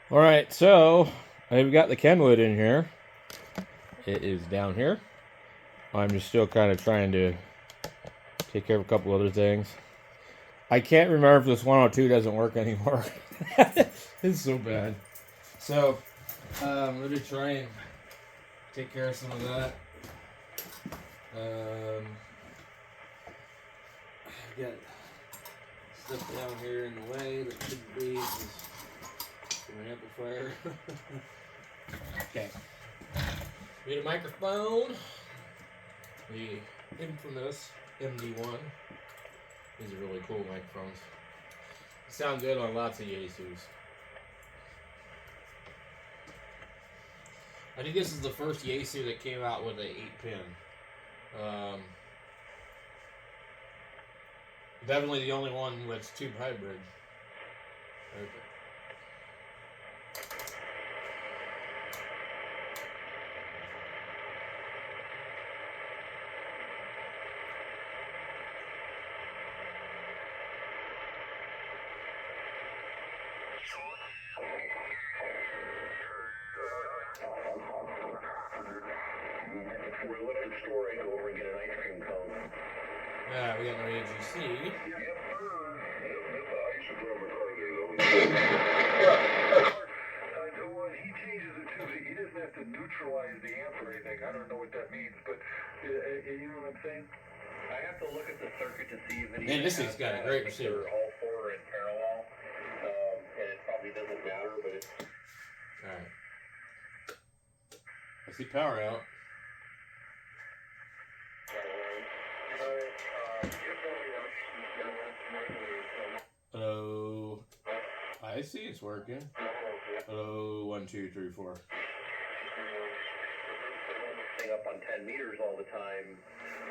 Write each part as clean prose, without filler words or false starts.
All right, so I've got the Kenwood in here. It is down here. I'm just still kind of trying to take care of a couple other things. I can't remember if this 102 doesn't work anymore. It's so bad. So I'm going to try and take care of some of that. I've got stuff down here in the way that shouldn't be. This is an amplifier. Okay. We need a microphone. The infamous MD1. These are really cool microphones. They sound good on lots of Yaesus. I think this is the first Yaesu that came out with an 8-pin. Definitely the only one that's tube hybrid. Okay. We're looking at the store, I go over and get an ice cream cone. Yeah, we got no AGC. I used to drive my car there, though. He changes it too. He doesn't have to neutralize the amp or anything. I don't know what that means, but you know what I'm saying? I have to look at the circuit to see if it Man, this thing's got a great receiver. All four are in parallel, and it probably doesn't matter, but it's... Alright. I see power out. Hello. I see it's working. Hello, 1, 2, 3, 4. Thing up on 10 meters all the time.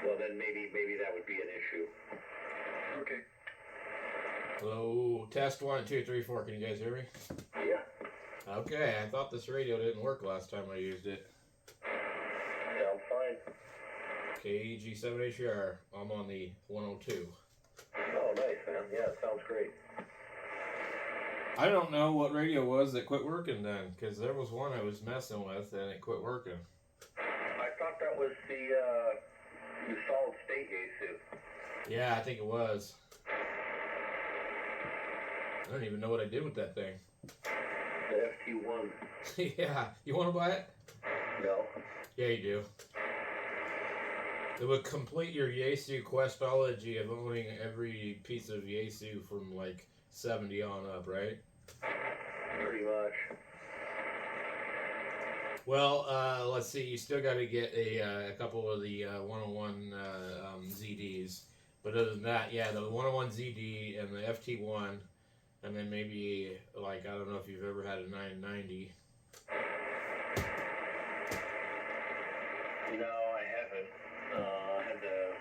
Well, then maybe that would be an issue. Okay. Hello, test 1, 2, 3, 4. Can you guys hear me? Yeah. Okay, I thought this radio didn't work last time I used it. Sounds fine. KG7HR. I'm on the 102. Oh, nice, man. Yeah, it sounds great. I don't know what radio was that quit working then, because there was one I was messing with and it quit working. I thought that was the solid state Yaesu. Yeah, I think it was. I don't even know what I did with that thing. The FT1. Yeah, you want to buy it? No. Yeah, you do. It would complete your Yaesu questology of owning every piece of Yaesu from like 70 on up, right? Pretty much. Well, let's see. You still got to get a couple of the 101 ZDs. But other than that, yeah, the 101 ZD and the FT1, and then maybe, like, I don't know if you've ever had a 990. No, I haven't. I had the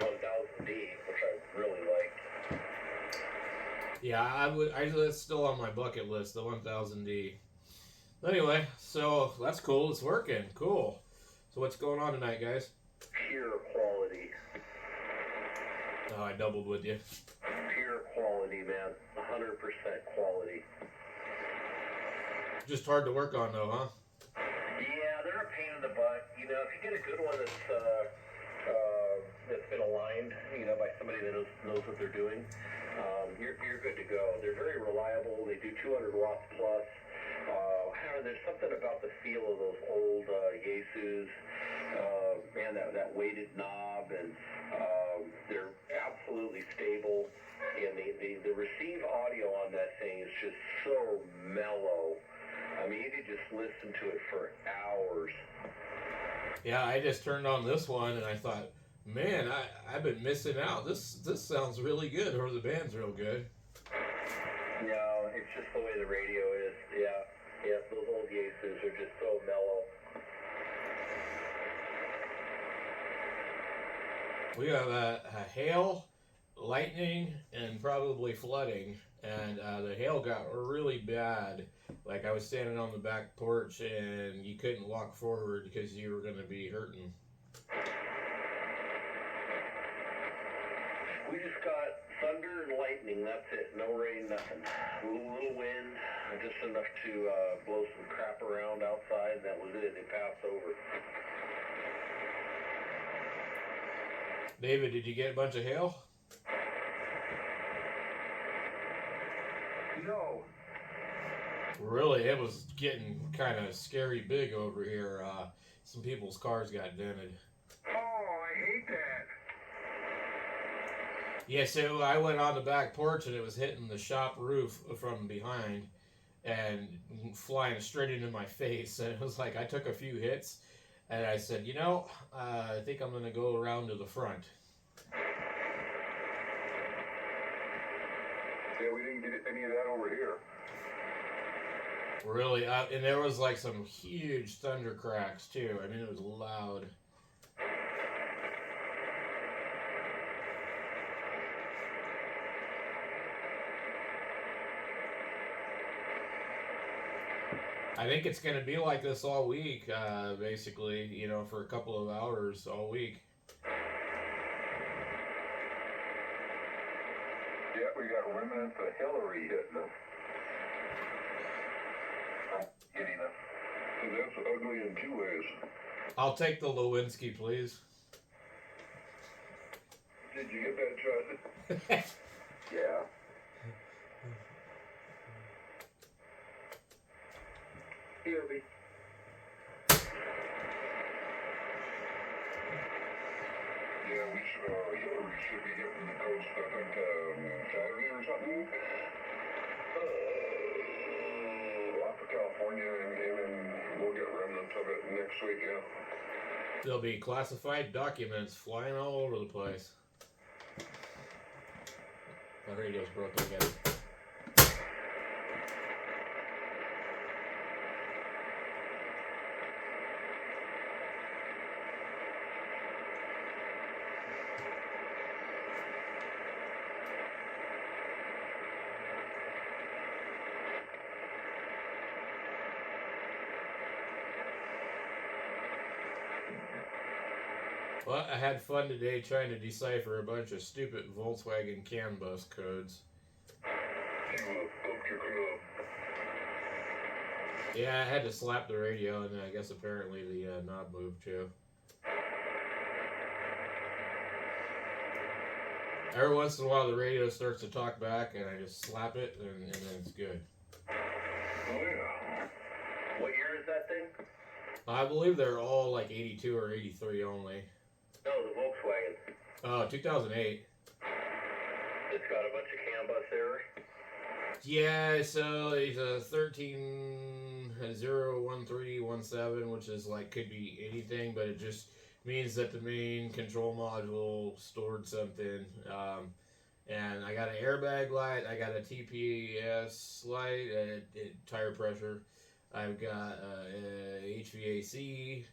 1000D, which I really liked. Yeah, that's still on my bucket list, the 1000D. Anyway, so that's cool. It's working. Cool. So what's going on tonight, guys? Pure quality. Oh, I doubled with you. Pure quality, man. 100% quality. Just hard to work on, though, huh? Yeah, they're a pain in the butt. You know, if you get a good one that's been aligned, you know, by somebody that knows what they're doing, you're good to go. They're very reliable. They do 200 watts plus. There's something about the feel of those old Yaesus. Man, that weighted knob, and they're absolutely stable. And the receive audio on that thing is just so mellow. I mean, you could just listen to it for hours. Yeah, I just turned on this one and I thought, man, I've been missing out. This sounds really good, or the band's real good. No, it's just the way the radio is. Yeah, those old Yaesus are just so mellow. We have a hail, lightning, and probably flooding. And the hail got really bad. Like, I was standing on the back porch and you couldn't walk forward because you were going to be hurting. We just got thunder and lightning, that's it. No rain, nothing. A little wind, just enough to blow some crap around outside, and that was it. They passed over. David, did you get a bunch of hail? No. Really, it was getting kind of scary big over here. Some people's cars got dented. Oh, I hate that. Yeah, so I went on the back porch and it was hitting the shop roof from behind and flying straight into my face. And it was like I took a few hits and I said, I think I'm going to go around to the front. Yeah, we didn't get any of that over here. Really, and there was like some huge thunder cracks too. I mean, it was loud. I think it's going to be like this all week, basically, for a couple of hours all week. Yeah, we got remnants of Hillary hitting us. Getting us. So that's ugly in two ways. I'll take the Lewinsky, please. Did you get that, Judd? Yeah. Here, me. Yeah, Hillary should be hitting the coast, I think, Saturday or something. Off of California, and we'll get remnants of it next week, yeah. There'll be classified documents flying all over the place. My radio's broken again. Well, I had fun today trying to decipher a bunch of stupid Volkswagen CAN bus codes. Yeah, I had to slap the radio, and I guess apparently the knob moved too. Every once in a while, the radio starts to talk back, and I just slap it, and then it's good. Oh, yeah. What year is that thing? I believe they're all like 82 or 83 only. No, the Volkswagen. Oh, 2008. It's got a bunch of CAN bus errors. Yeah, so it's a 13-01317, which is like could be anything, but it just means that the main control module stored something. And I got an airbag light, I got a TPS light, tire pressure. I've got HVAC,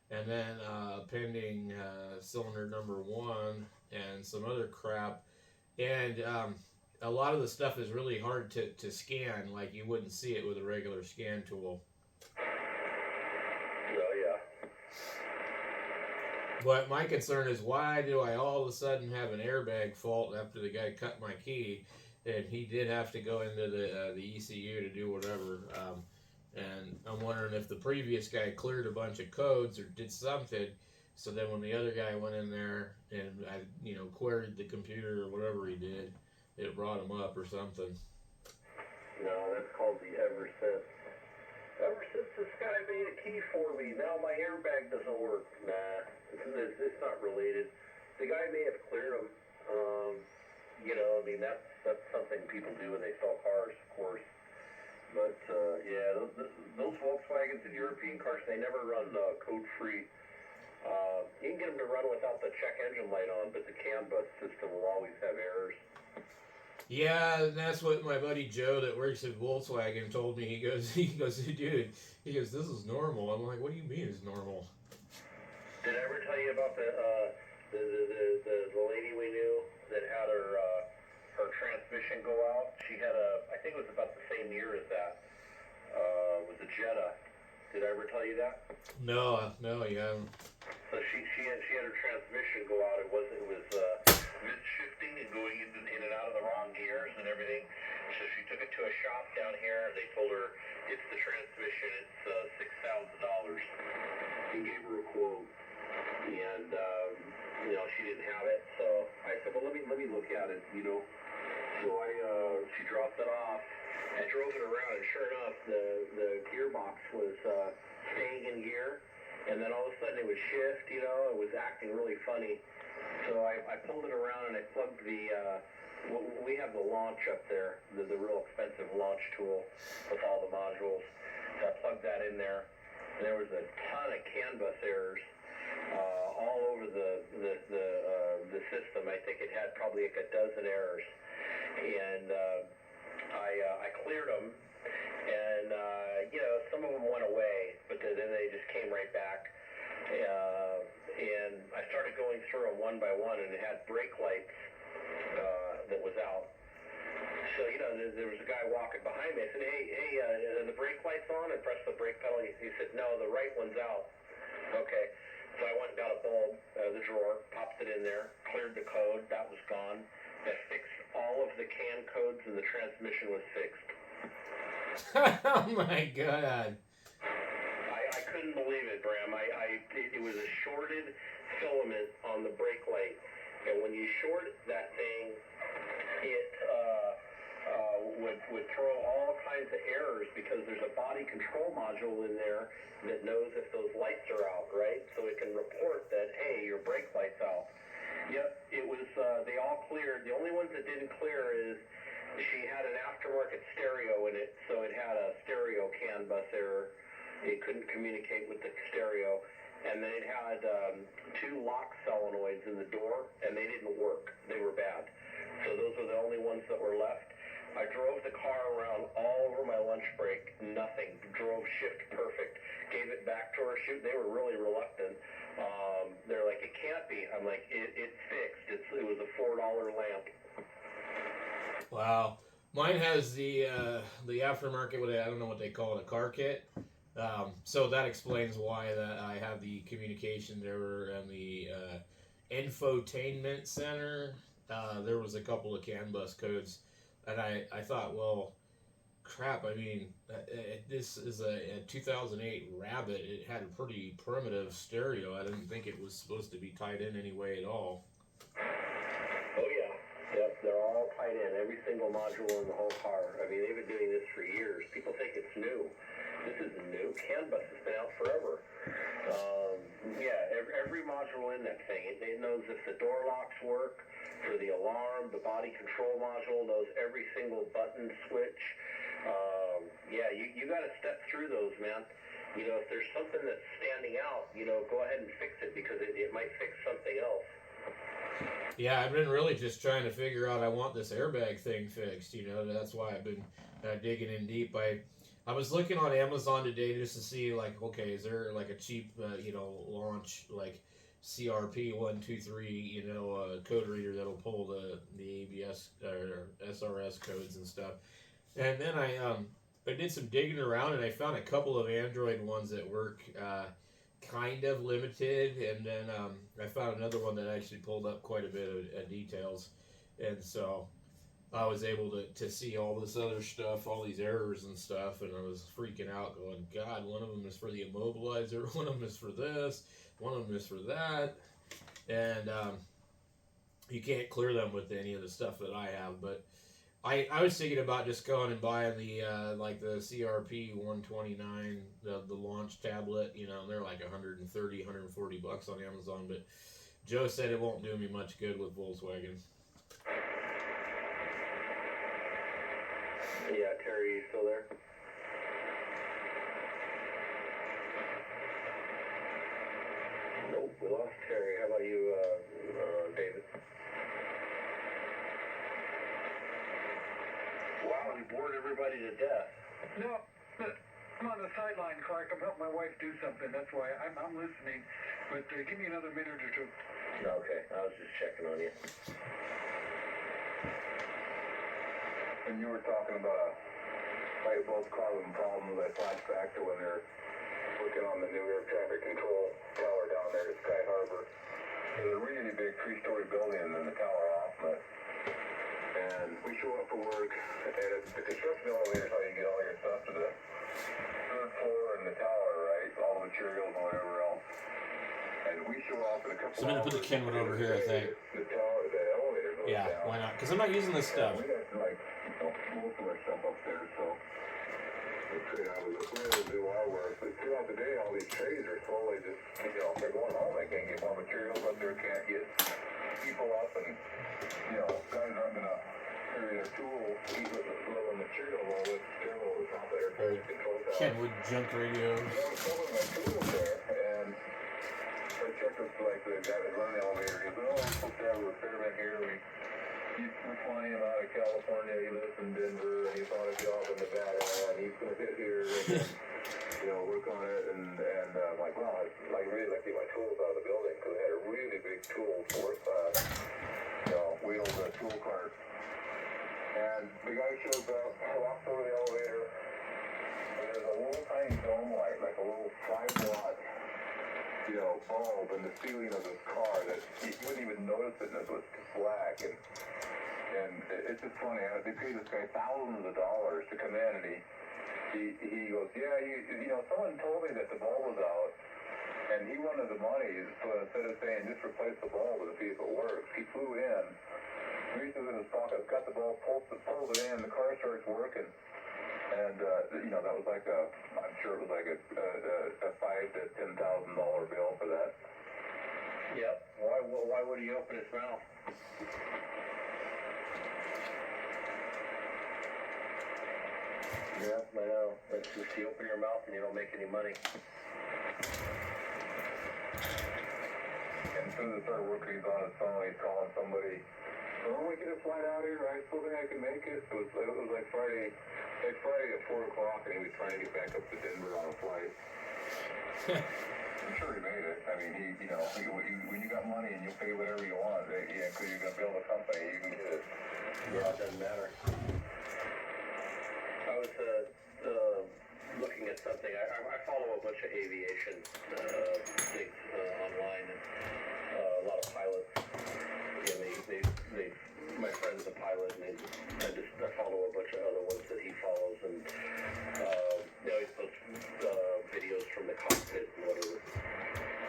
and then pending cylinder number 1, and some other crap. And a lot of the stuff is really hard to scan, like you wouldn't see it with a regular scan tool. Oh, yeah. But my concern is, why do I all of a sudden have an airbag fault after the guy cut my key, and he did have to go into the ECU to do whatever. And I'm wondering if the previous guy cleared a bunch of codes or did something, so then when the other guy went in there and I queried the computer or whatever he did, it brought him up or something. No, that's called the Ever Since. Ever since this guy made a key for me, now my airbag doesn't work. Nah, it's not related. The guy may have cleared them. I mean, that's something people do when they sell cars, of course. But, yeah, those Volkswagens and European cars, they never run code-free. You can get them to run without the check engine light on, but the CAN bus system will always have errors. Yeah, and that's what my buddy Joe that works at Volkswagen told me. He goes, dude, this is normal. I'm like, what do you mean it's normal? Did I ever tell you about the lady we knew that had her transmission go out? She had I think it was about the same year as that, with the Jetta. Did I ever tell you that? No, you haven't. So she had her transmission go out. It was shifting and going in and out of the wrong gears and everything. So she took it to a shop down here. They told her it's the transmission. It's $6,000. He gave her a quote, and she didn't have it. So I said, well, let me look at it. So she dropped it off. I drove it around, and sure enough, the gearbox was staying in gear, and then all of a sudden it would shift. It was acting really funny. So I pulled it around and I plugged we have the launch up there, the real expensive launch tool with all the modules. So I plugged that in there, and there was a ton of CAN bus errors all over the system. I think it had probably like a dozen errors, and I cleared them, and some of them went away, but then they just came right back. And I started going through them one by one, and it had brake lights that was out. So, there was a guy walking behind me. I said, hey, are the brake lights on? I pressed the brake pedal. He said, no, the right one's out. Okay. So I went and got a bulb out of the drawer, popped it in there, cleared the code. That was gone. That fixed all of the CAN codes, and the transmission was fixed. Oh, my God. I couldn't believe it, Bram. It was a shorted filament on the brake light. And when you short that thing, it would throw all kinds of errors because there's a body control module in there that knows if those lights are out, right? So it can report that, hey, your brake light's out. Yep, it was, they all cleared. The only ones that didn't clear is she had an aftermarket stereo in it, so it had a stereo CAN bus error. It couldn't communicate with the stereo. And then it had 2 lock solenoids in the door, and they didn't work. They were bad. So those were the only ones that were left. I drove the car around all over my lunch break. Nothing. Drove shift perfect. Gave it back to her. Shoot, they were really reluctant. They're like, it can't be. I'm like, it's fixed. It was a $4 lamp. Wow. Mine has the aftermarket, I don't know what they call it, a car kit. So that explains why that I have the communication error and the infotainment center. There was a couple of CAN bus codes, and I thought, well, crap. I mean, this is a 2008 Rabbit. It had a pretty primitive stereo. I didn't think it was supposed to be tied in any way at all. Oh yeah. Yep, they're all tied in. Every single module in the whole car. I mean, they've been doing this for years. People think it's new. This isn't new. CAN bus has been out forever. Every module in that thing, it knows if the door locks work, for the alarm, the body control module knows every single button switch. You got to step through those, man. If there's something that's standing out, go ahead and fix it because it might fix something else. Yeah, I've been really just trying to figure out. I want this airbag thing fixed. That's why I've been digging in deep. I was looking on Amazon today just to see, like, okay, is there like a cheap, launch like CRP 123, code reader that'll pull the ABS or SRS codes and stuff. And then I did some digging around and I found a couple of Android ones that work kind of limited, and then I found another one that actually pulled up quite a bit of details, and so I was able to see all this other stuff, all these errors and stuff, and I was freaking out going, God, one of them is for the immobilizer, one of them is for this, one of them is for that, and you can't clear them with any of the stuff that I have, but I was thinking about just going and buying the the CRP 129, the launch tablet. They're like $130, $140 on Amazon. But Joe said it won't do me much good with Volkswagen. Yeah, Terry, you still there? Nope, we lost Terry. How about you, David? Wow, you bored everybody to death. No, I'm on the sideline, Clark. I'm helping my wife do something. That's why I'm listening. But give me another minute or two. Okay, I was just checking on you. And you were talking about light bulbs causing problems. I flashed back to when they're working on the new air traffic control tower down there at Sky Harbor. There's a really big 3-story building, and then the tower And we show up for work, and it's the construction elevator is how you get all your stuff to the third floor and the tower, right? All the materials and whatever else. And we show up in a couple So I'm gonna put the Kenwood over here, I think. The tower, the elevator goes Yeah, down. why not? Because I'm not using this stuff. We got like, most of our stuff upstairs, so we figured I was going to do our work. But throughout the day, all these trades are slowly just, they're going home. They can't get more materials up there, can't get people up, and, guys aren't going to carry their tools, keep it little material while it's still over the top of their trade control tower. Kenwood junk radios. I was pulling my tools there, and I checked with like the guy that run the elevator. He said, we're supposed to have a repairman here. We're flying him out of California. He lives in Denver, and he's on a job in Nevada, and he's going to hit here and work on it. And I'm like, wow, I'd really like to get my tools out of the building because I had a really big tool worth, wheeled tool cart. And the guy shows up, walks over the elevator, and there's a little tiny dome light, like a little 5-watt, bulb in the ceiling of this car that you wouldn't even notice it, and it was black. And it's just funny. They paid this guy thousands of dollars to come in, and he goes, yeah, someone told me that the bulb was out, and he wanted the money. So instead of saying just replace the bulb and see if it works, he flew in, reaches in his pocket, got the bulb, pulls it in, the car starts working. And, that was like I'm sure it was like a $5,000 to $10,000 bill for that. Yep. Why would he open his mouth? Yeah, I know. It's just you open your mouth and you don't make any money. And as soon as I started working, he's on his phone, he's calling somebody. When we get a flight out here, I still think I can make it. It was like Friday at 4 o'clock, and he was trying to get back up to Denver on a flight. I'm sure he made it. I mean, when you got money and you pay whatever you want, because you're going to build a company, you can get it. Yeah, it doesn't matter. I was looking at something. I follow a bunch of aviation things online, and a lot of pilots. My friend's a pilot, and I follow a bunch of other ones that he follows, and he posts videos from the cockpit and whatever.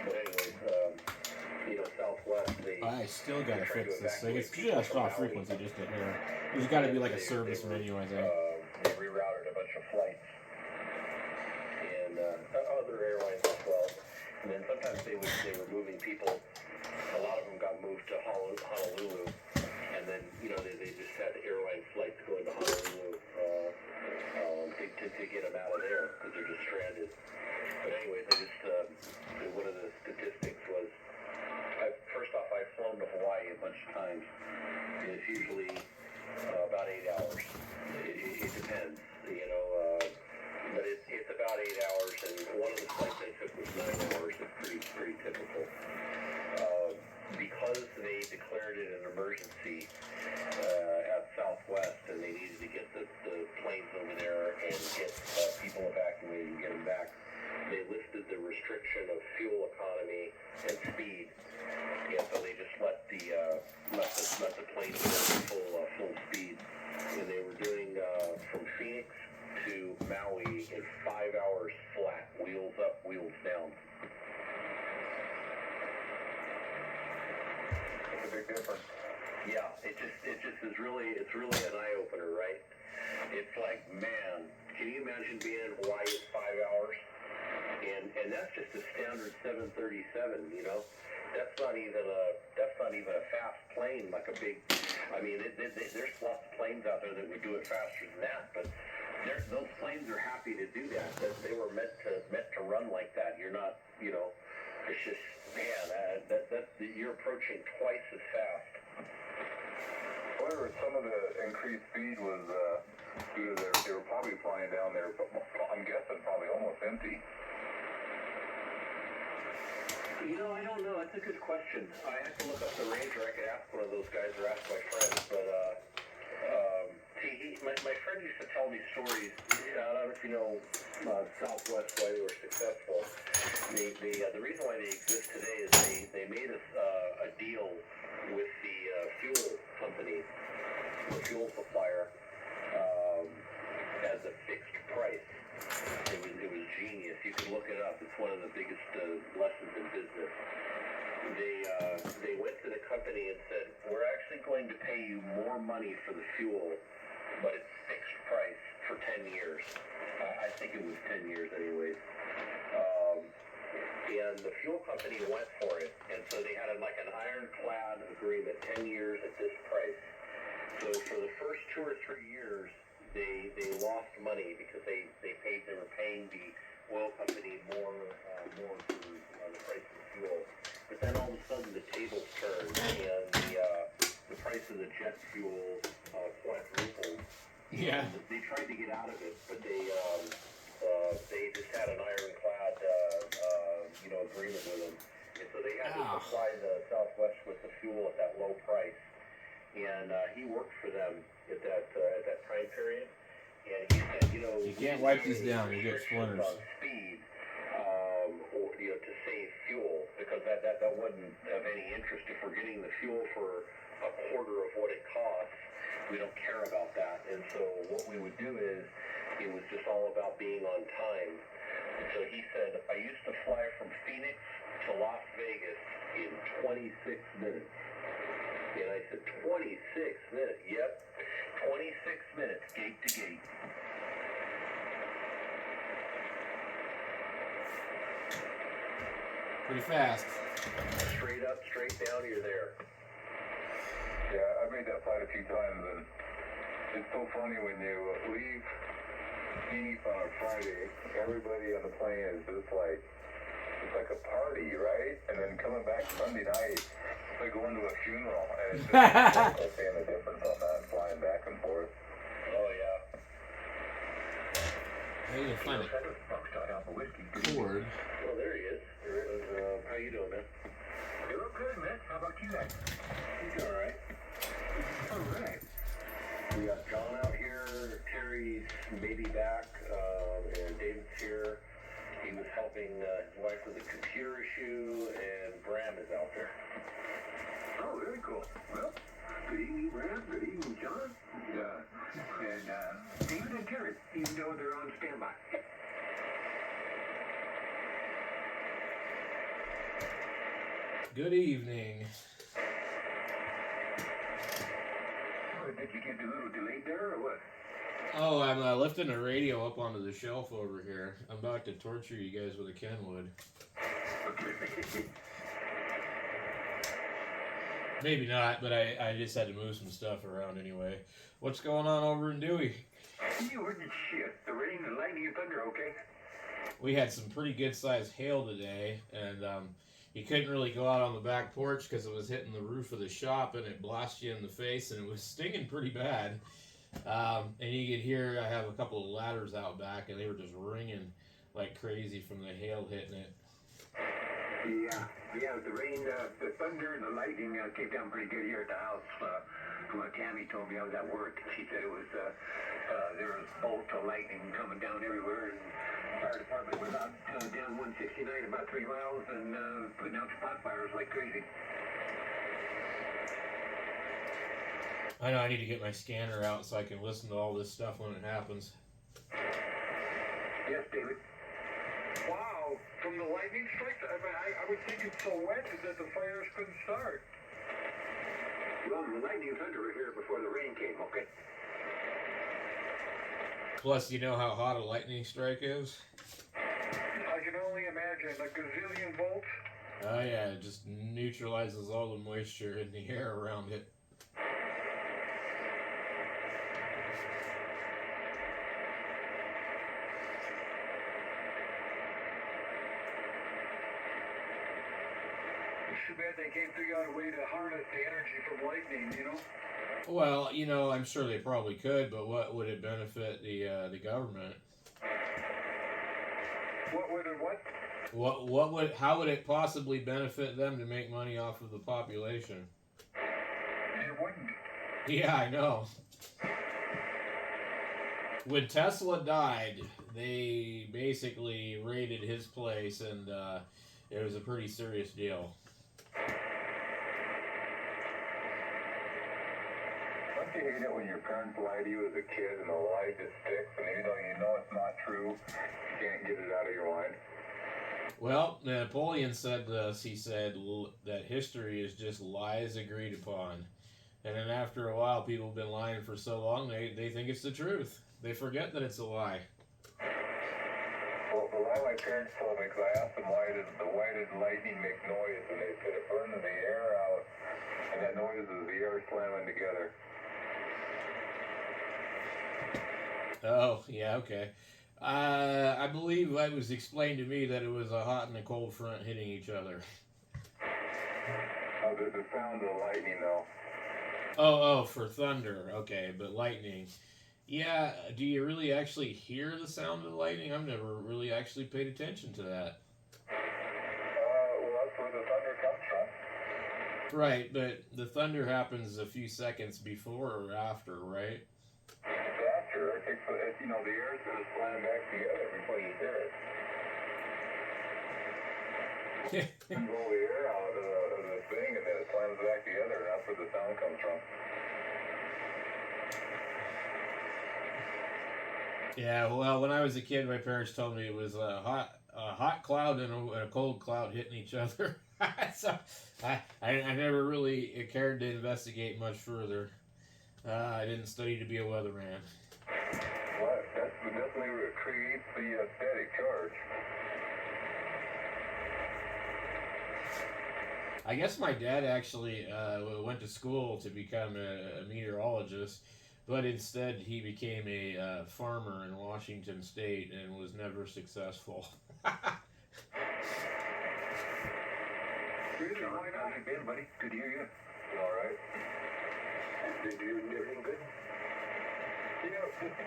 But anyways, Southwest, I still gotta fix this thing. It's just off frequency, just a hair. There's gotta be like a service menu, I think. They rerouted a bunch of flights, and other airlines as well. And then sometimes they were moving people. A lot of them got moved to Honolulu, and then they just had airline flights going to Honolulu to get them out of there because they're just stranded. But anyways, one of the statistics was, first off, I've flown to Hawaii a bunch of times. And it's usually about 8 hours. It depends, but it's about 8 hours, and one of the flights I took was 9 hours. It's pretty typical. Because they declared it an emergency at Southwest, and they needed to get the planes over there and get people evacuated and get them back, they lifted the restriction of fuel economy and speed, and so they just let the planes go full speed, and they were doing from Phoenix to Maui in 5 hours flat, wheels up, wheels down. Big difference. Yeah, it just is really an eye opener, right? It's like, man, can you imagine being in Hawaii in 5 hours? And that's just a standard 737, That's not even a fast plane like a big. I mean, there's lots of planes out there that would do it faster than that, but those planes are happy to do that. They were meant to run like that. You're not, it's just, man, you're approaching twice as fast. However, some of the increased speed was due to they were probably flying down there, I'm guessing probably almost empty. I don't know. That's a good question. I have to look up the Ranger. I could ask one of those guys or ask my friend. But my friend used to tell me stories. I don't know if you know Southwest, why they were successful. The reason why they exist today is they made a deal with the fuel company, the fuel supplier, as a fixed price. It was genius. You can look it up. It's one of the biggest lessons in business. They went to the company and said, we're actually going to pay you more money for the fuel, but it's fixed price for 10 years. I think it was 10 years anyways. And the fuel company went for it. And so they had like an ironclad agreement, 10 years at this price. So for the first 2 or 3 years, they lost money because they were paying the oil company more for the price of the fuel. But then all of a sudden the tables turned and the price of the jet fuel quadrupled. Yeah. And they tried to get out of it, but they just had an ironclad agreement with them, and so they had to supply the Southwest with the fuel at that low price. And he worked for them at that time period, and he said, you can't wipe this down, you get splinters. On speed, or to save fuel, because that wouldn't have any interest. If we're getting the fuel for a quarter of what it costs, we don't care about that. And so what we would do is, it was just all about being on time. And so he said, I used to fly from Phoenix to Las Vegas in 26 minutes. And I said, 26 minutes? Yep, 26 minutes, gate to gate. Pretty fast. Straight up, straight down, you're there. Yeah, I've made that flight a few times, and it's so funny when you leave Phoenix on a Friday, everybody on the plane is just like, it's like a party, right? And then coming back Sunday night, it's like going to a funeral, and it's just seeing the difference on that, flying back and forth. Oh, yeah. I need to find a cord. Well, there he is. How you doing, man? You look good, man. How about you guys? He's all right. All right. We got John out here, Terry's maybe back, and David's here. He was helping his wife with a computer issue, and Bram is out there. Oh, very cool. Well, good evening, Bram. Good evening, John. And David and Terry, even though they're on standby. Good evening. Did you get a little delayed there, or what? Oh, I'm lifting a radio up onto the shelf over here. I'm about to torture you guys with a Kenwood. Okay. Maybe not, but I just had to move some stuff around anyway. What's going on over in Dewey? You heard the shit. The rain, the lightning, and thunder, okay? We had some pretty good sized hail today, and you couldn't really go out on the back porch because it was hitting the roof of the shop and it blasted you in the face and it was stinging pretty bad. And you could hear I have a couple of ladders out back and they were just ringing like crazy from the hail hitting it. Yeah, the rain, the thunder, and the lightning came down pretty good here at the house. Tammy told me I was at work. She said it was, there was bolts of lightning coming down everywhere, and the fire department was out down 169 about 3 miles and putting out spot fires like crazy. I know I need to get my scanner out so I can listen to all this stuff when it happens. Yes, David. Wow, from the lightning strikes, I would think it's so wet that the fires couldn't start. Well, the lightning and thunder were here before the rain came, okay? Plus, you know how hot a lightning strike is? I can only imagine, a gazillion volts. Oh yeah, it just neutralizes all the moisture in the air around it. It's too bad they can't figure out a way to harness the energy from lightning, you know? Well, you know, I'm sure they probably could, but what would it benefit the government? What would it what? How would it possibly benefit them to make money off of the population? It wouldn't. Yeah, I know. When Tesla died, they basically raided his place, and it was a pretty serious deal. you hate it when your parents lie to you as a kid and the lie just sticks, and even though you know it's not true, you can't get it out of your mind? Well, Napoleon said this. He said that history is just lies agreed upon. And then after a while, people have been lying for so long, they think it's the truth. They forget that it's a lie. Well, the lie my parents told me, because I asked them why did lightning make noise, and they said it burns the air out, and that noise is the air slamming together. Oh, yeah, okay. I believe it was explained to me that it was a hot and a cold front hitting each other. Oh, the sound of lightning, though. Oh, for thunder. Okay, but lightning. Yeah, do you really actually hear the sound of the lightning? I've never really actually paid attention to that. Well, that's where the thunder comes from. Right, but the thunder happens a few seconds before or after, right? After, I think, the air's going to slam back together before you hear it. You blow the air out of the thing, and then it slams back together, and that's where the sound comes from. Yeah, well, when I was a kid, my parents told me it was a hot cloud and a cold cloud hitting each other. So I never really cared to investigate much further. I didn't study to be a weatherman. Well, that's definitely what creates the static charge. I guess my dad actually went to school to become a meteorologist, but instead he became a farmer in Washington State and was never successful. Really? Why not? How you been, buddy? Good to hear you. All right. Did you do everything good? Yeah, just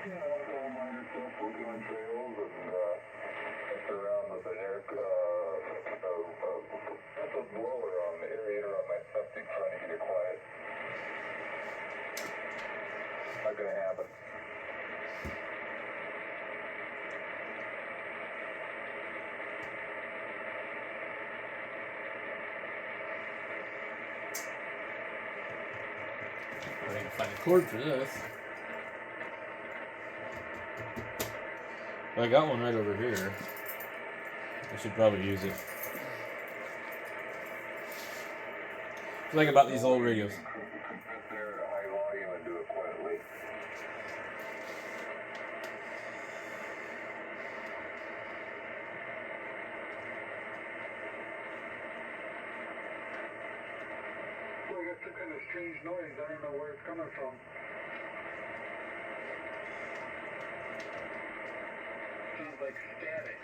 all minor stuff, working on trails and messing around with an air, that's a blower on the aerator on my septic, trying to get it quiet. Not gonna happen. I can find a cord for this. I got one right over here. I should probably use it. The thing about these old radios. Compress air at a high volume and do it quietly. Well, I got some kind of strange noise. I don't know where it's coming from. Sounds like static.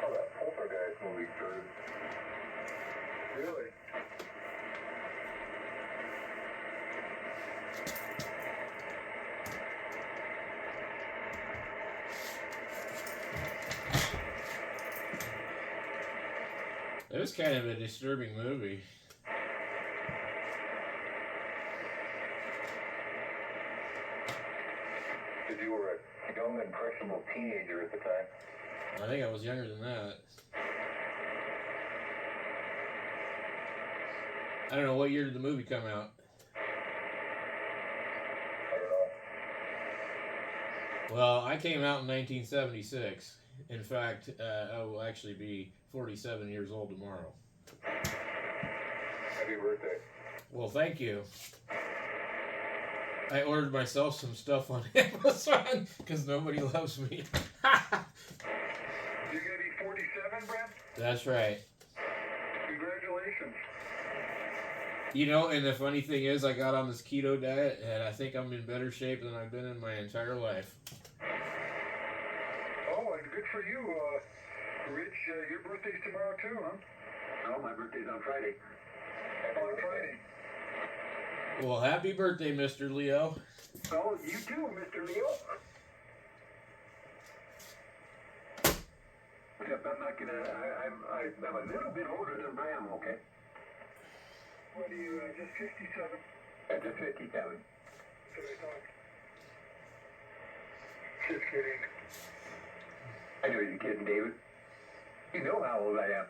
Oh, that Poltergeist movie started. Really? It was kind of a disturbing movie. Because you were a young, impressionable teenager at the time. I think I was younger than that. I don't know, what year did the movie come out? I don't know. Well, I came out in 1976. In fact, I will actually be 47 years old tomorrow. Happy birthday. Well, thank you. I ordered myself some stuff on Amazon because nobody loves me. You gonna be 47, Brent? That's right. Congratulations. You know, and the funny thing is, I got on this keto diet, and I think I'm in better shape than I've been in my entire life. Oh, and good for you, Rich. Your birthday's tomorrow too, huh? No, my birthday's on Friday. On Friday. Well, happy birthday, Mr. Leo. Oh, you too, Mr. Leo. Except I'm not gonna. I'm a little bit older than Bram. Okay. What are you, just 57? At just 57. That's what I thought. Just kidding. I know you're kidding, David. You know how old I am.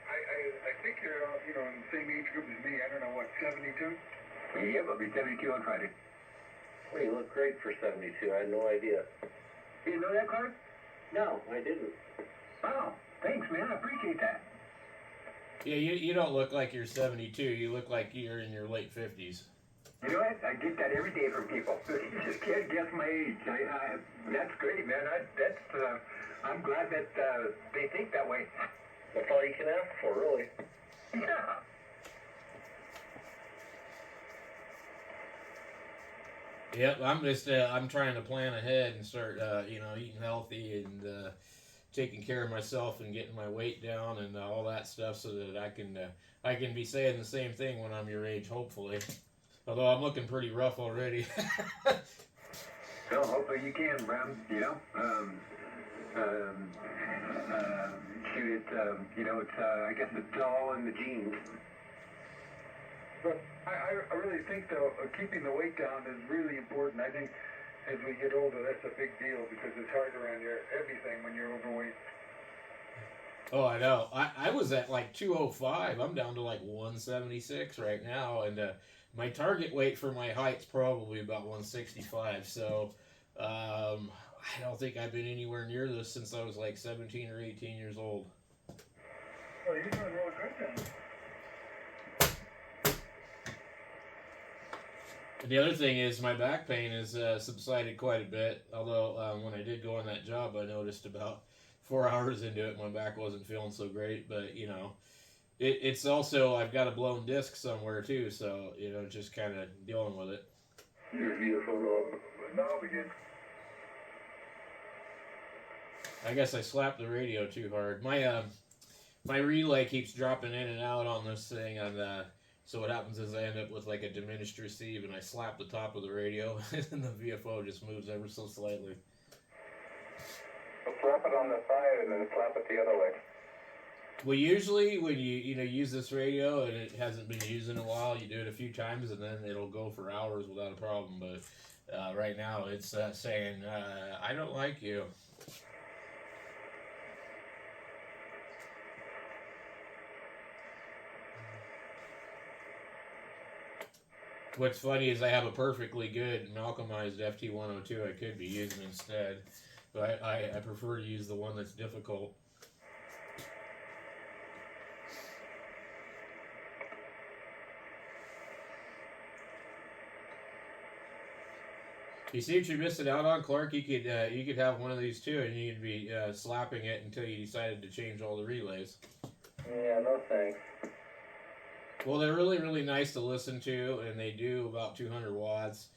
I I think you're, in the same age group as me. I don't know, what, 72? Yep, I'll be 72 on Friday. Well, you look great for 72. I had no idea. You know that, Clark? No, I didn't. Oh, thanks, man. I appreciate that. Yeah, you don't look like you're 72. You look like you're in your late 50s. You know what? I get that every day from people. You just can't guess my age. That's great, man. I'm glad that they think that way. That's all you can ask for, really. Yeah. Yep, I'm trying to plan ahead and start, eating healthy and taking care of myself and getting my weight down and all that stuff so that I can be saying the same thing when I'm your age, hopefully. Although I'm looking pretty rough already. Well, hopefully you can, Bram. I guess it's all in the genes. But I really think, though, keeping the weight down is really important. I think as we get older, that's a big deal because it's harder on your everything when you're overweight. Oh, I know. I was at like 205. I'm down to like 176 right now, and my target weight for my height's probably about 165. So I don't think I've been anywhere near this since I was like 17 or 18 years old. Well, you're doing really good then. The other thing is my back pain has subsided quite a bit. Although when I did go on that job, I noticed about 4 hours into it, my back wasn't feeling so great. But it's also I've got a blown disc somewhere too, so just kind of dealing with it. You're beautiful, Rob. Now begin. I guess I slapped the radio too hard. My relay keeps dropping in and out on this thing, and so what happens is I end up with like a diminished receive, and I slap the top of the radio, and the VFO just moves ever so slightly. So slap it on the side and then slap it the other way. Well, usually when you use this radio and it hasn't been used in a while, you do it a few times, and then it'll go for hours without a problem. But right now it's saying, I don't like you. What's funny is I have a perfectly good Malcolmized FT102 I could be using instead, but I prefer to use the one that's difficult. You see what you're missing out on, Clark? You could have one of these too, and you'd be slapping it until you decided to change all the relays. Yeah, no thanks. Well, they're really, really nice to listen to, and they do about 200 watts.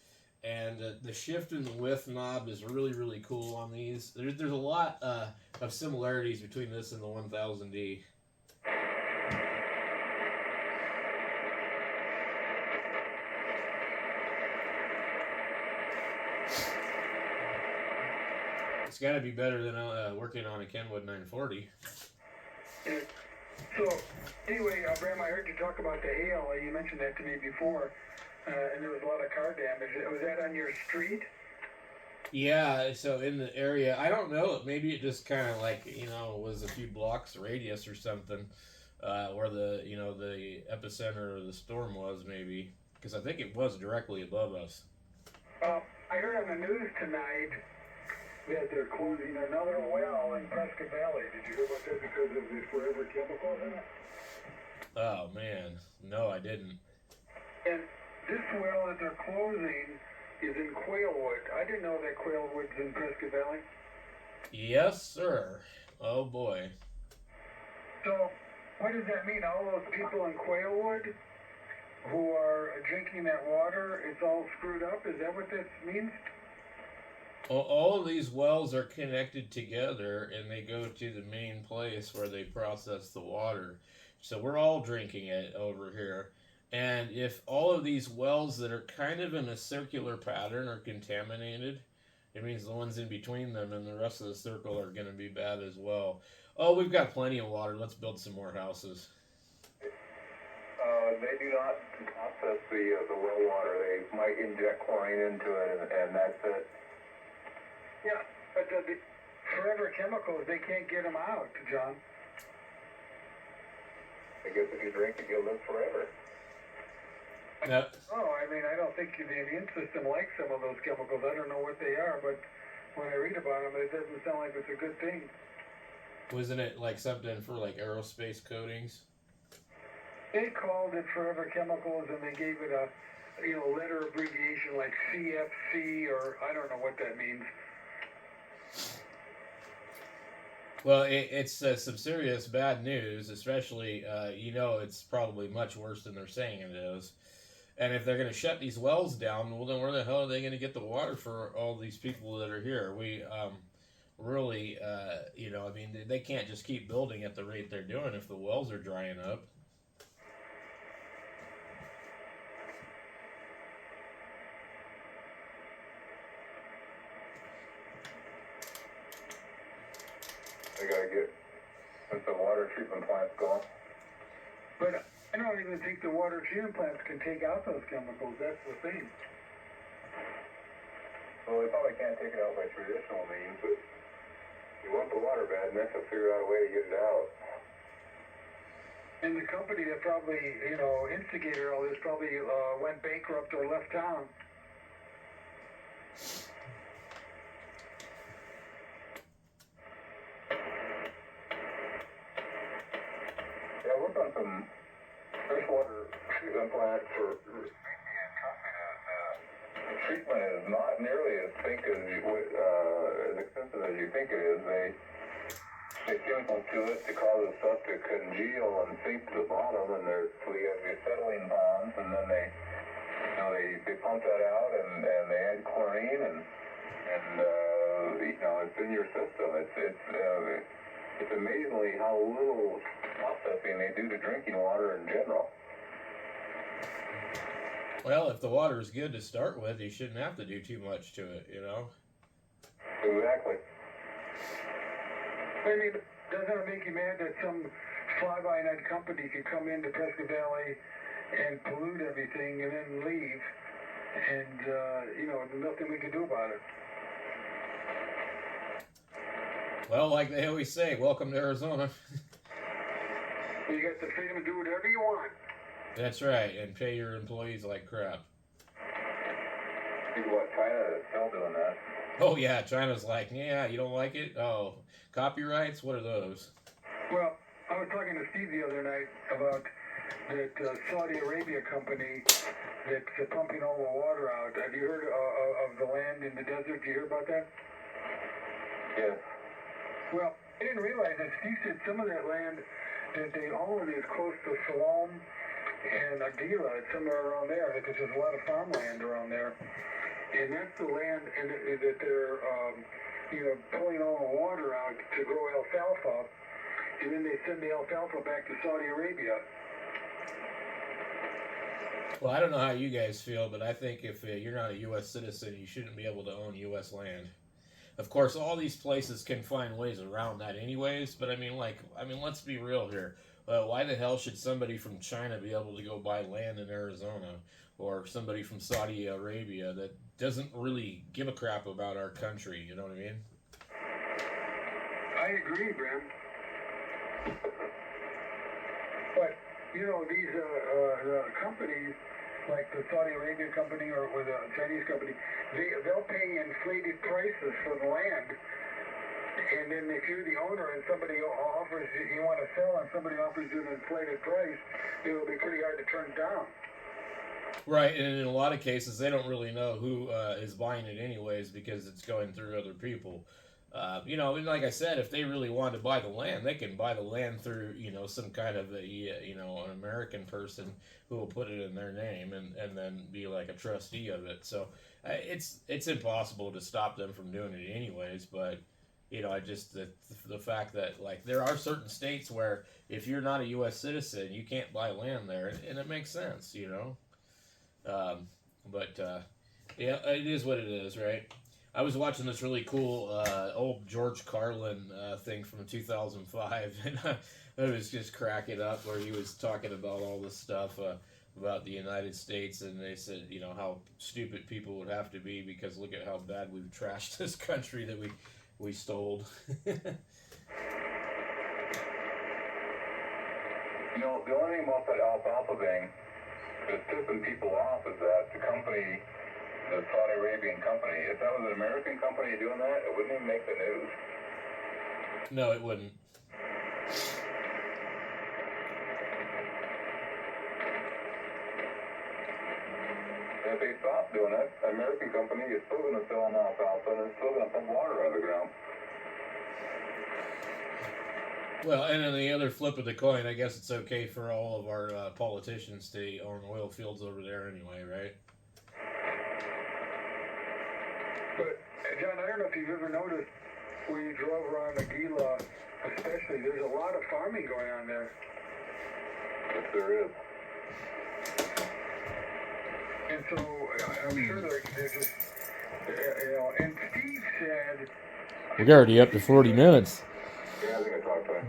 And the shift in the width knob is really, really cool on these. There's a lot of similarities between this and the 1000D. It's got to be better than working on a Kenwood 940. So, anyway, Bram, I heard you talk about the hail. You mentioned that to me before, and there was a lot of car damage. Was that on your street? Yeah, so in the area, I don't know, maybe it just kind of like, was a few blocks radius or something, where the epicenter of the storm was, maybe, because I think it was directly above us. I heard on the news tonight that they're closing another well in Prescott Valley. Did you hear about that because of the forever chemicals in it? Oh, man. No, I didn't. And this well that they're closing is in Quailwood. I didn't know that Quailwood's in Prescott Valley. Yes, sir. Oh, boy. So, what does that mean? All those people in Quailwood who are drinking that water, it's all screwed up? Is that what this means? All of these wells are connected together, and they go to the main place where they process the water. So we're all drinking it over here. And if all of these wells that are kind of in a circular pattern are contaminated, it means the ones in between them and the rest of the circle are going to be bad as well. Oh, we've got plenty of water. Let's build some more houses. They do not process the well water. They might inject chlorine into it, and that's it. Yeah, but the forever chemicals, they can't get them out, John. I guess if you drink it, you'll live forever. No, Oh, I mean, I don't think the immune system likes some of those chemicals. I don't know what they are, but when I read about them, it doesn't sound like it's a good thing. wasn't it like something for like aerospace coatings? They called it forever chemicals, and they gave it a, letter abbreviation like CFC, or I don't know what that means. Well, it's some serious bad news, especially, it's probably much worse than they're saying it is. And if they're going to shut these wells down, well, then where the hell are they going to get the water for all these people that are here? We really, they can't just keep building at the rate they're doing if the wells are drying up. They gotta get some water treatment plants going. But I don't even think the water treatment plants can take out those chemicals. That's the thing. Well, they probably can't take it out by traditional means, but you want the water bad enough, they'll figure out a way to get it out. And the company that probably, instigated all this probably went bankrupt or left town. Yeah, I worked on some freshwater treatment plants for the treatment is not nearly as as expensive as you think it is. They chemicals to it to cause the stuff to congeal and sink to the bottom, and so you have the acetylene ponds, and then they pump that out and they add chlorine and it's in your system. It's amazingly how little processing they do to drinking water in general. Well, if the water is good to start with, you shouldn't have to do too much to it, Exactly. I mean, doesn't it make you mad that some fly-by-night company could come into Prescott Valley and pollute everything and then leave, and, there's nothing we can do about it? Well, like they always say, welcome to Arizona. You got the freedom to do whatever you want. That's right, and pay your employees like crap. See what China is still doing that. Oh yeah, China's like, yeah, you don't like it? Oh, copyrights? What are those? Well, I was talking to Steve the other night about that Saudi Arabia company that's pumping all the water out. Have you heard of the land in the desert? Did you hear about that? Yes. Well, I didn't realize that. Steve said some of that land that they own is close to Salom and Adila. It's somewhere around there, because there's a lot of farmland around there. And that's the land that they're, pulling all the water out to grow alfalfa. And then they send the alfalfa back to Saudi Arabia. Well, I don't know how you guys feel, but I think if you're not a U.S. citizen, you shouldn't be able to own U.S. land. Of course, all these places can find ways around that anyways, but let's be real here. Why the hell should somebody from China be able to go buy land in Arizona, or somebody from Saudi Arabia that doesn't really give a crap about our country, you know what I mean? I agree, Bram. But, these companies, like the Saudi Arabia company or the Chinese company, they'll pay inflated prices for the land. And then if you're the owner and somebody offers you want to sell and somebody offers you an inflated price, it'll be pretty hard to turn it down. Right, and in a lot of cases, they don't really know who is buying it anyways because it's going through other people. And like I said, if they really want to buy the land, they can buy the land through, some kind of an American person who will put it in their name and then be like a trustee of it. So it's impossible to stop them from doing it anyways. But the fact that there are certain states where if you're not a U.S. citizen, you can't buy land there, and it makes sense, Yeah, it is what it is, right? I was watching this really cool old George Carlin thing from 2005, and I was just cracking up where he was talking about all this stuff about the United States, and they said, how stupid people would have to be because look at how bad we've trashed this country that we stole. You know, the only thing about that alfalfa thing that's tipping people off is that the company, the Saudi Arabian company, if that was an American company doing that, it wouldn't even make the news. No, it wouldn't. And if they stop doing it, an American company is still going to sell them alfalfa and it's still going to pump water out of the ground. Well, and on the other flip of the coin, I guess it's okay for all of our politicians to own oil fields over there anyway, right? But, John, I don't know if you've ever noticed when you drove around Aguila, especially, there's a lot of farming going on there. Yes, there is. And so I'm sure they're just, and Steve said, We're already up to 40 minutes. Yeah, I think I talked to him.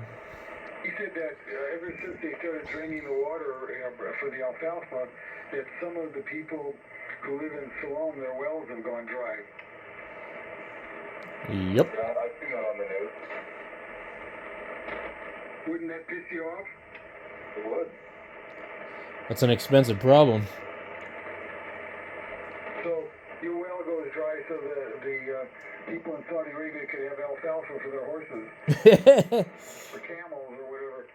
he said that ever since they started draining the water for the alfalfa, that some of the people who live in Siloam, their wells have gone dry. Yep. Yeah, I've seen that on the news. Wouldn't that piss you off? It would. That's an expensive problem. So your well goes dry so the people in Saudi Arabia could have alfalfa for their horses, or camels, or whatever.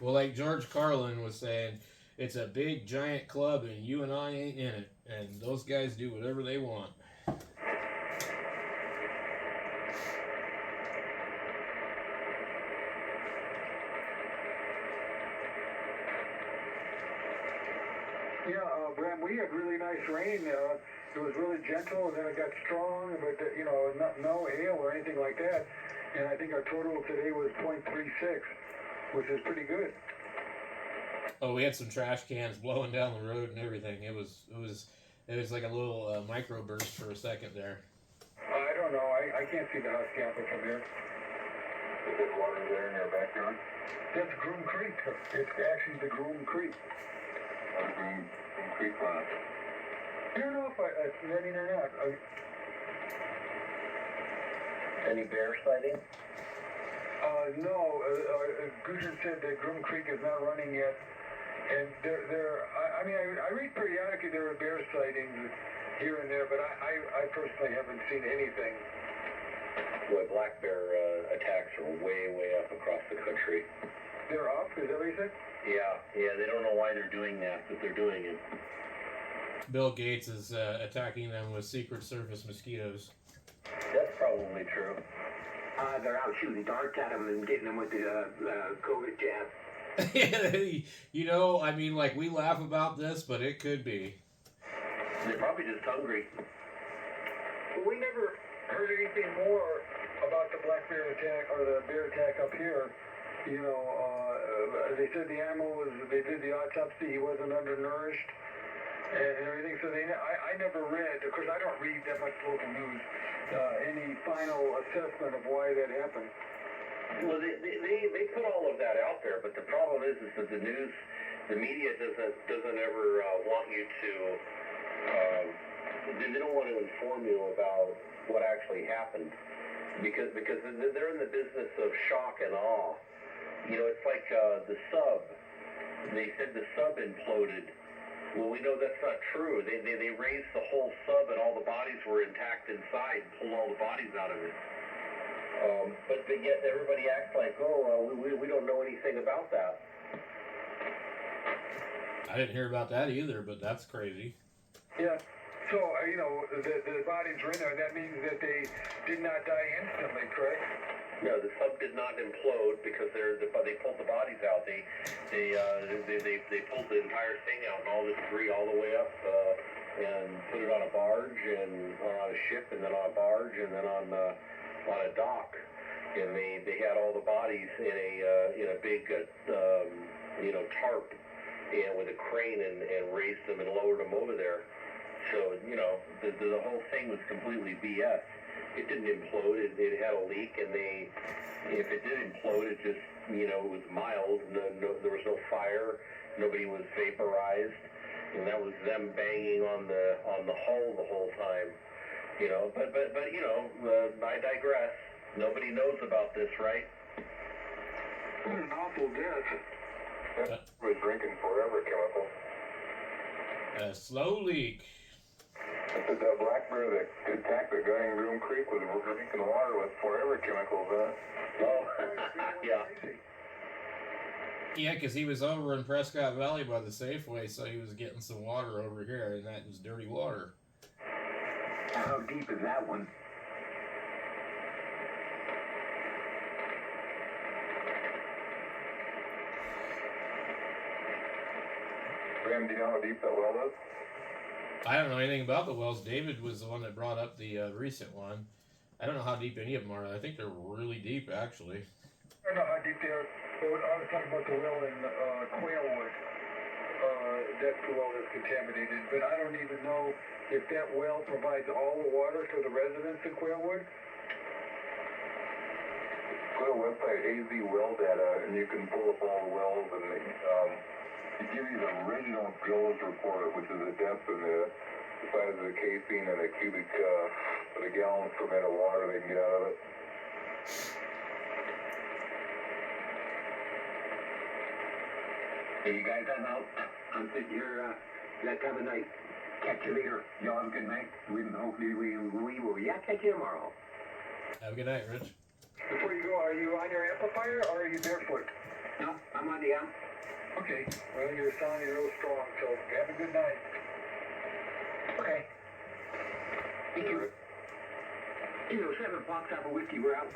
Well, like George Carlin was saying, it's a big giant club and you and I ain't in it. And those guys do whatever they want. Yeah, Bram, we had really nice rain. It was really gentle, and then it got strong, but no hail or anything like that. And I think our total today was 0.36, which is pretty good. Oh, we had some trash cans blowing down the road and everything. It was like a little microburst for a second there. I don't know. I can't see the house camper from here. Is there water there in your backyard? That's Groom Creek. It's actually the Groom Creek. Green Creek run. I don't know if it's running or not. Any bear sighting? No. Gudrun said that Groom Creek is not running yet. And I read periodically there are bear sightings here and there, but I personally haven't seen anything. Boy, black bear attacks are way, way up across the country. They're up? Is that what you said? Yeah, they don't know why they're doing that, but they're doing it. Bill Gates is attacking them with Secret Service mosquitoes. That's probably true. They're out shooting darts at them and getting them with the COVID jab. We laugh about this, but it could be. They're probably just hungry. Well, we never heard anything more about the black bear attack or the bear attack up here. They said the animal they did the autopsy, he wasn't undernourished and everything. So I never read, of course I don't read that much local news, any final assessment of why that happened. Well, they put all of that out there, but the problem is that the news, the media doesn't ever want you to. They don't want to inform you about what actually happened, because they're in the business of shock and awe. It's like the sub. They said the sub imploded. Well, we know that's not true. They raised the whole sub and all the bodies were intact inside, pulled all the bodies out of it. But yet everybody acts like, we don't know anything about that. I didn't hear about that either, but that's crazy. Yeah. So, the bodies were in there. That means that they did not die instantly, correct? No, the sub did not implode because they pulled the bodies out. They pulled the entire thing out and all the debris all the way up and put it on a barge or on a ship and then on a barge and then on a dock. And they had all the bodies in a big tarp and with a crane and raised them and lowered them over there. So the whole thing was completely BS. It didn't implode. It had a leak, and if it did implode, it just, it was mild. There was no fire. Nobody was vaporized. and that was them banging on the hull the whole time. You know, but you know, I digress. Nobody knows about this, right? What an awful death. That was drinking forever chemical. A slow leak. I said that black bear that attacked the guy in Groom Creek was drinking water with forever chemicals in it. Oh, yeah. Yeah, because he was over in Prescott Valley by the Safeway, so he was getting some water over here, and that was dirty water. How deep is that one? Graham, do you know how deep that well is? I don't know anything about the wells. David was the one that brought up the recent one. I don't know how deep any of them are. I think they're really deep, actually. I don't know how deep they are. I was talking about the well in Quailwood. That's the well that's contaminated, but I don't even know if that well provides all the water to the residents in Quailwood. Go to the website AZ Well Data, and you can pull up all the wells, and it gives you the original Gillis report, which is the depth and the size of the casing and the cubic or the gallons per minute of water they can get out of it. Hey, you guys, I'm out. I'm sitting here that time of night. Catch you later. Y'all have a good night. Hopefully we will. Yeah, catch you tomorrow. Have a good night, Rich. Before you go, are you on your amplifier or are you barefoot? No, I'm on the amp. Okay. Well, you're sounding real strong, so have a good night. Okay. Thank you. 7 o'clock, have a whiskey. We're out.